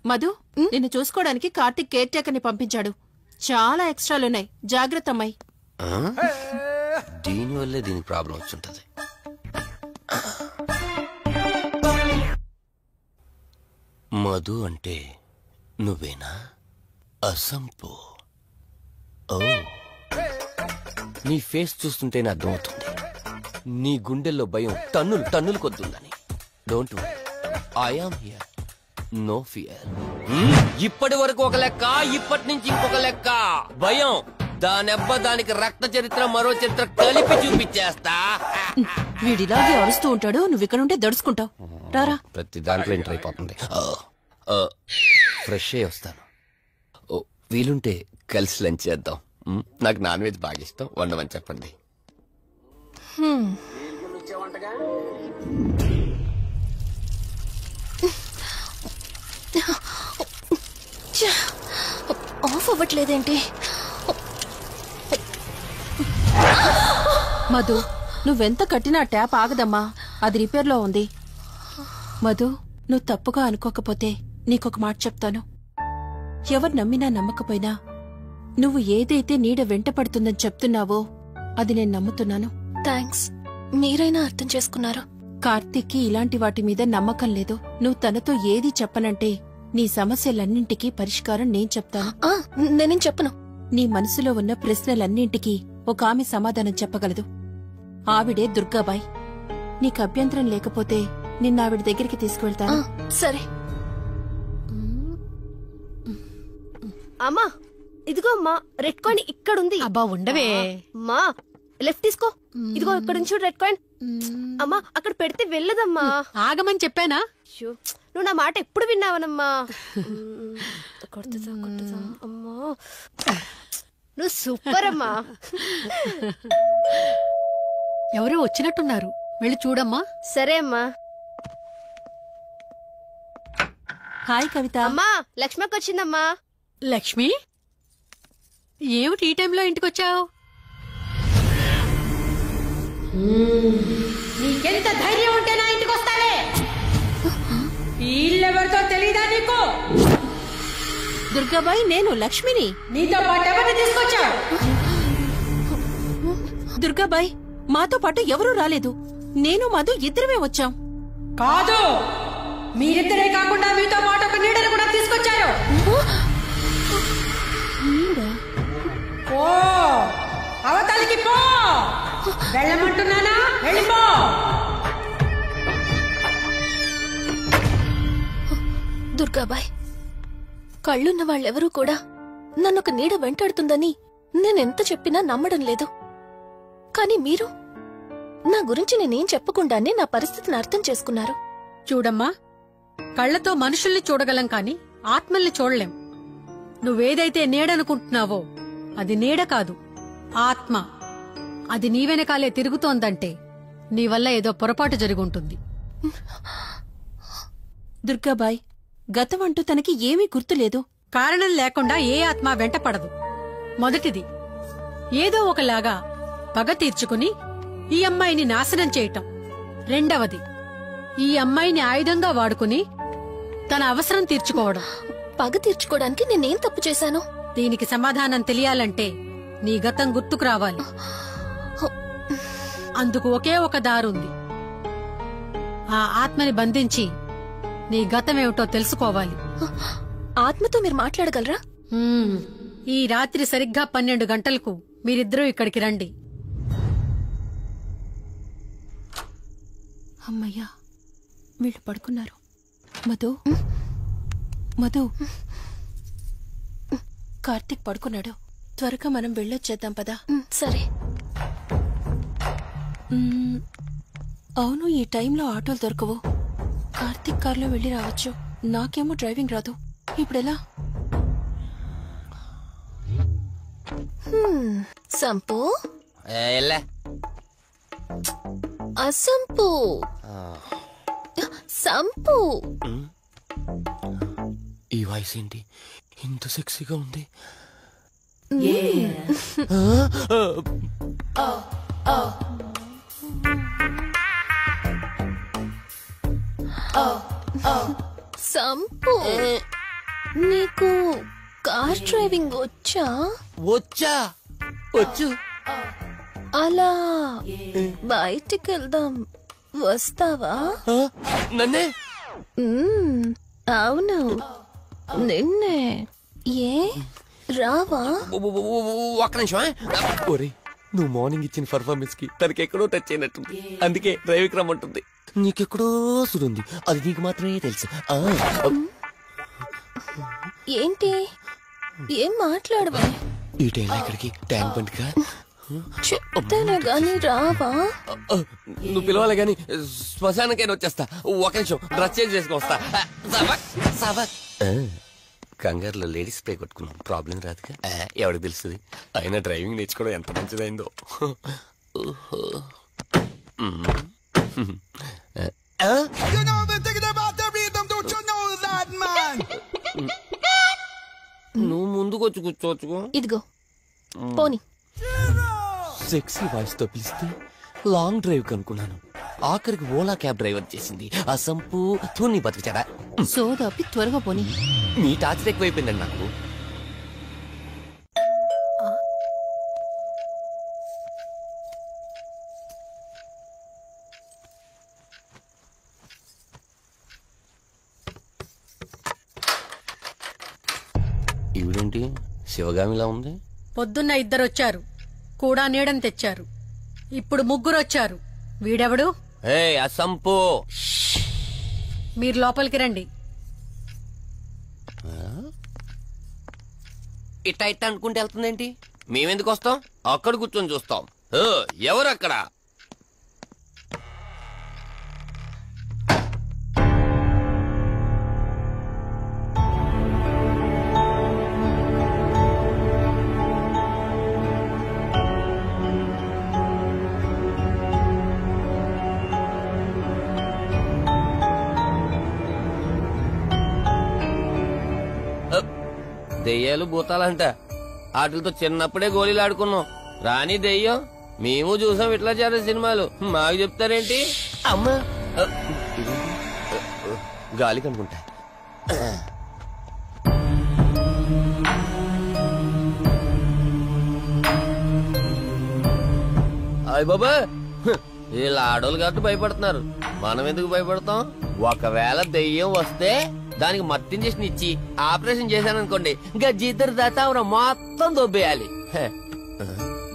మధు, నిన్ను చూసుకోవడానికి Karthik care taker ని పంపించాడు. చాలా ఎక్స్ట్రాలున్నాయి, జాగ్రత్త అమ్మాయి. దీనివల్లే దీనికి ప్రాబ్లం వచ్చుంటది. మధు అంటే నువ్వేనా? అసంపు. ఓ, నీ ఫేస్ చూస్తుంటేనే అర్థమవుతుంది నీ గుండెల్లో భయం టన్నులు టన్నులు కొద్దుందని. Don't worry, I am here, no fear. ఇప్పటి వరకు ఒక లెక్క, ఇప్పటి నుంచి ఇంకొక లెక్క. భయం దానెబ్బ, దానికి రక్త చరిత్ర మరో చరిత్ర కలిపి చూపించేస్తా. వీడిలాగే అరుస్తూ ఉంటాడు, నువ్వు ఇక్కడ ఉంటే దడుచుకుంటావు. రారా. ప్రతి దాంట్లో ఎంటర్ అయిపోతుంది. ఫ్రెష్ అయ్యి వస్తాను. వీలుంటే కలిసి లంచ్ చేద్దాం. నాకు నాన్ వెజ్ బాగా ఇష్టం, వండమని చెప్పండి. ఆఫ్ అవ్వట్లేదేంటి? మధు, నువ్వెంత కట్టినా ట్యాప్ ఆగదమ్మా, అది రిపేర్ లో ఉంది. మధు, నువ్వు తప్పుగా అనుకోకపోతే నీకొక మాట చెప్తాను. ఎవరు నమ్మినా నమ్మకపోయినా నువ్వు ఏదైతే నీడ వెంట పడుతుందని చెప్తున్నావో అది నేను నమ్ముతున్నాను. థ్యాంక్స్, మీరైనా అర్థం చేసుకున్నారు. కార్తీక్కి ఇలాంటి వాటి మీద నమ్మకం లేదు. నువ్వు తనతో ఏది చెప్పనంటే నీ సమస్యలన్నింటికీ పరిష్కారం నేను చెప్తాను. నేనేం చెప్పను. నీ మనసులో ఉన్న ప్రశ్నలన్నింటికీ ఒక ఆమె సమాధానం చెప్పగలదు. ఆవిడే దుర్గాబాయ్. నీకు అభ్యంతరం లేకపోతే నిన్నావిడ దగ్గరికి తీసుకువెళ్తాను. సరే. అమ్మా, ఇదిగో అమ్మా, రెడ్ కాయిన్ ఇక్కడుంది. అబ్బా ఉండవే. అమ్మా, లెఫ్ట్ తీసుకో. ఇదిగో ఇక్కడ నుంచి రెడ్ కాయిన్. అమ్మా, అక్కడ పెడితే వెళ్ళదమ్మా. ఆగమని చెప్పానా? నువ్వు నా మాట ఎప్పుడు విన్నావనమ్మా. కొడుతుందా కొడుతుందా అమ్మా, నువ్వు సూపర్ అమ్మా. ఎవరో వచ్చినట్టున్నారు, వెళ్ళి చూడమ్మా. సరే అమ్మా. హాయ్ కవిత. అమ్మా, లక్ష్మకి వచ్చిందమ్మా. లక్ష్మి, ఏమిటి ఈ టైంలో ఇంటికొచ్చావు? నీకెంత ధైర్యం ఉంటే నా ఇంటికి వస్తావే? వీళ్ళెవరితో తెలీదా నీకు? దుర్గాబాయ్, నేను లక్ష్మిని. నీతో పాటు ఎవరిని తీసుకొచ్చావు? దుర్గాబాయ్, మాతో పాటు ఎవరూ రాలేదు. నేను మధు ఇద్దరమే వచ్చాం. కాదు, మీరిద్దరే కాకుండా మీతో పాటు ఒక నీడను కూడా తీసుకొచ్చారు. ఓ, అవతలికి పో. వెళ్ళమంటున్నానా? వెళ్ళిపో. దుర్గాబాయ్, కళ్ళున్న వాళ్ళెవరూ కూడా నన్నొక నీడ వెంటాడుతుందని నేనెంత చెప్పినా నమ్మడం లేదు. కాని మీరు నా గురించి నేనేం చెప్పకుండానే నా పరిస్థితిని అర్థం చేసుకున్నారు. చూడమ్మా, కళ్లతో మనుషుల్ని చూడగలం కాని ఆత్మల్ని చూడలేం. నువ్వేదైతే నీడనుకుంటున్నావో అది నీడ కాదు, ఆత్మ. అది నీ వెనకాలే తిరుగుతోందంటే నీ వల్ల ఏదో పొరపాటు జరుగుంటుంది. దుర్గాబాయ్, గతం అంటూ తనకి ఏమీ గుర్తులేదు. కారణం లేకుండా ఏ ఆత్మ వెంటపడదు. మొదటిది, ఏదో ఒకలాగా పగ తీర్చుకుని ఈ అమ్మాయిని నాశనం చేయటం. రెండవది, ఈ అమ్మాయిని ఆయుధంగా వాడుకుని తన అవసరం తీర్చుకోవడం. పగ తీర్చుకోవడానికి నేనేం తప్పు చేశాను? దీనికి సమాధానం తెలియాలంటే నీ గతం గుర్తుకు రావాలి. అందుకు ఒకే ఒక దారుంది. ఆ ఆత్మని బంధించి నీ గతమేమిటో తెలుసుకోవాలి. ఆత్మతో మీరు మాట్లాడగలరా? ఈ రాత్రి సరిగ్గా 12 గంటలకు మీరిద్దరూ ఇక్కడికి రండి. అమ్మయ్యా, వీళ్ళు పడుకున్నారు. మధు, మధు, కార్తిక్ పడుకున్నాడు. త్వరగా మనం వెళ్ళొచ్చేద్దాం పదా. సరే. అవును, ఈ టైంలో ఆటోలు దొరకవు. కార్తిక్ కార్లో వెళ్ళి రావచ్చు. నాకేమో డ్రైవింగ్ రాదు. ఇప్పుడెలా? సంపు, అసంపు, సంపు. ఈ వాయిస్ ఏంటి ఇంత సెక్సీగా ఉంది? సంపు. నీకు కార్ డ్రైవింగ్ వచ్చా? వచ్చు. అలా బయటికి వెళ్దాం వస్తావా? నన్నే? అవును నిన్నే. ఏ రావా? ఒక్క నిమిషం. ఒరే, నువ్వు మార్నింగ్ ఇచ్చిన పర్ఫార్మెన్స్ కి తనకి ఎక్కడో టచ్ అయినట్టుంది. అందుకే డ్రైవింగ్ రమ్మంటుంది. నీకెక్కడో సుడుంది, అది నీకు మాత్రమే తెలుసు. ఏంటి ఏం మాట్లాడవా? ఈ టైంలో ఇక్కడికి ట్యాంక్ బండ్ కా చెప్తానే గాని రావా? నువ్వు పిలవాలి గాని శ్మశానకైనా వచ్చేస్తా. ఒక నిమిషం డ్రెస్ చేంజ్ చేసుకుని వస్తా. కంగారులో లేడీస్ స్ప్రే కొట్టుకున్నాం, ప్రాబ్లం రాదుగా. ఎవరికి తెలుస్తుంది? అయినా డ్రైవింగ్ నేర్చుకోవడం ఎంత మంచిదైందో. నువ్వు ముందుకు వచ్చి కూర్చోవచ్చు. ఇదిగో పోనీ. సెక్సీ వాయిస్ తో పిలిస్తే లాంగ్ డ్రైవ్ కనుకున్నాను. ఆఖరికి ఓలా క్యాబ్ డ్రైవర్ చేసింది ఆ సంపు తూని బతికిచాడా. సోదాపి త్వరగా పోనీ. మీ టార్చర్ ఎక్కువైపోయిందండి నాకు. ఈవిడేంటి శివగామిలా ఉంది? పొద్దున్న 2 వచ్చారు, కూడా నీడని తెచ్చారు. ఇప్పుడు 3 వచ్చారు. వీడెవడు? అసంపు. మీరు లోపలికి రండి. ఇట్ట ఇట్ట అనుకుంటే వెళ్తుందేంటి? మేమెందుకు వస్తాం? అక్కడ కూర్చొని చూస్తాం. ఎవరు అక్కడ? దెయ్యాలు భూతాలంట. వాటితో చిన్నప్పుడే గోళీలు ఆడుకున్నాం. రాని దెయ్యం మేము చూసాం ఇట్లా చేరే సినిమాలు. మాకు చెప్తారేంటి? అమ్మా గాలి కనుకుంటా. అయ్య బాబా, వీళ్ళ ఆడోళ్ళు కాబట్టి భయపడుతున్నారు. మనం ఎందుకు భయపడతాం? ఒకవేళ దెయ్యం వస్తే దానికి మత్తి ఇంజెక్షన్ ఇచ్చి ఆపరేషన్ చేశాననుకోండి, ఇంకా జీతరు దాతావరం మొత్తం దొబ్బేయాలి.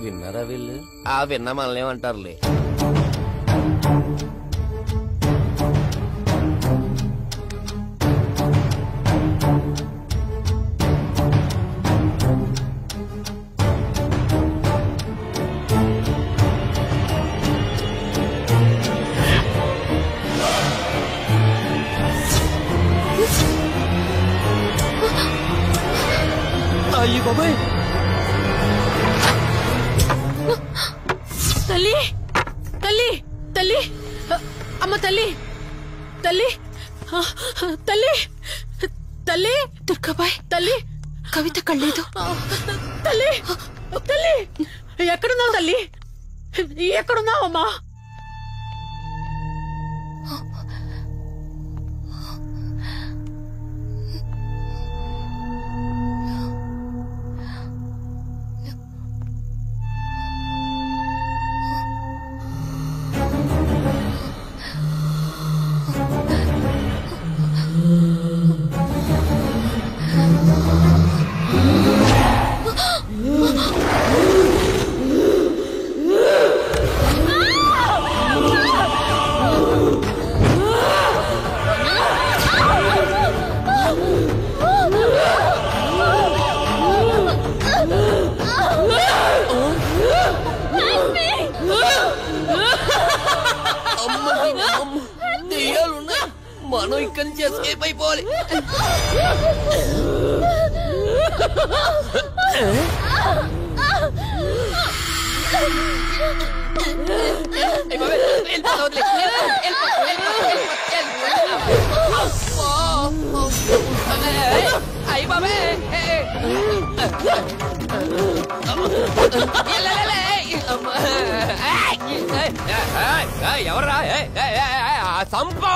విన్నారా వీళ్ళు? విన్నా మనల్ని ఏమంటారులే. అయ్యి బాబాయ్, తల్లి తల్లి తల్లి, అమ్మ తల్లి తల్లి తల్లి తల్లి, దుర్గాబాయ్ తల్లి కవిత కళ్ళేదు. తల్లి తల్లి, ఎక్కడున్నావు తల్లి? ఎక్కడున్నావమ్మా? మనం ఇక్కడి నుంచి ఎస్కేప్ అయిపోవాలి. ఎవరా సంపో?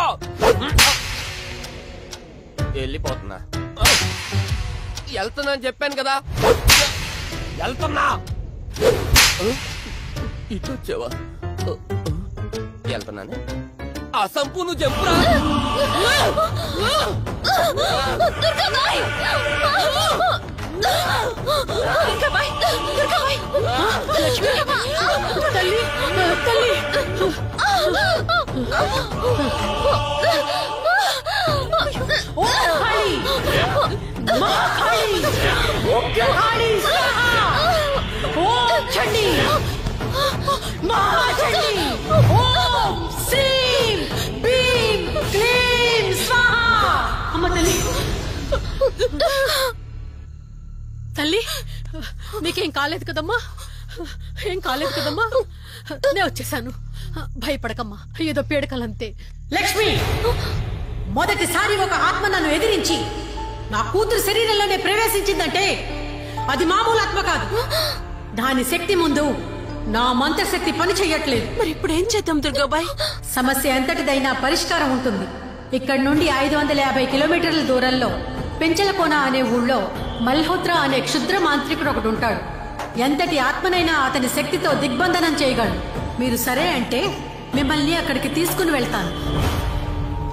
వెళ్ళిపోతున్నా. వెళ్తున్నా అని చెప్పాను కదా, వెళ్తున్నా. ఇటు వచ్చావా? వెళ్తున్నానే. ఆ సంపు నువ్వు చెప్పురా. తల్లి నీకేం కాలేదు కదమ్మా? ఏం కాలేదు కదమ్మా? నేను వచ్చేసాను, భయపడకమ్మా, ఏదో పీడకలంతే. లక్ష్మి, మొదటిసారి ఒక ఆత్మ నన్ను ఎదిరించి నా కూతురు శరీరంలోనే ప్రవేశించిందంటే అది మామూలు ఆత్మ కాదు. దాని శక్తి ముందు నా మంత్రశక్తి పని చెయ్యట్లేదు. మరి ఇప్పుడు ఏం చేద్దాం దుర్గాబాయ్? సమస్య ఎంతటిదైనా పరిష్కారం ఉంటుంది. ఇక్కడి నుండి 550 కిలోమీటర్ల దూరంలో పెంచలకోన అనే ఊళ్ళో మల్హోత్రా అనే క్షుద్ర మాంత్రికుడు ఒకడు ఉంటాడు. ఎంతటి ఆత్మనైనా అతని శక్తితో దిగ్బంధనం చేయగలడు. మీరు సరే అంటే మిమ్మల్ని అక్కడికి తీసుకుని వెళ్తాను.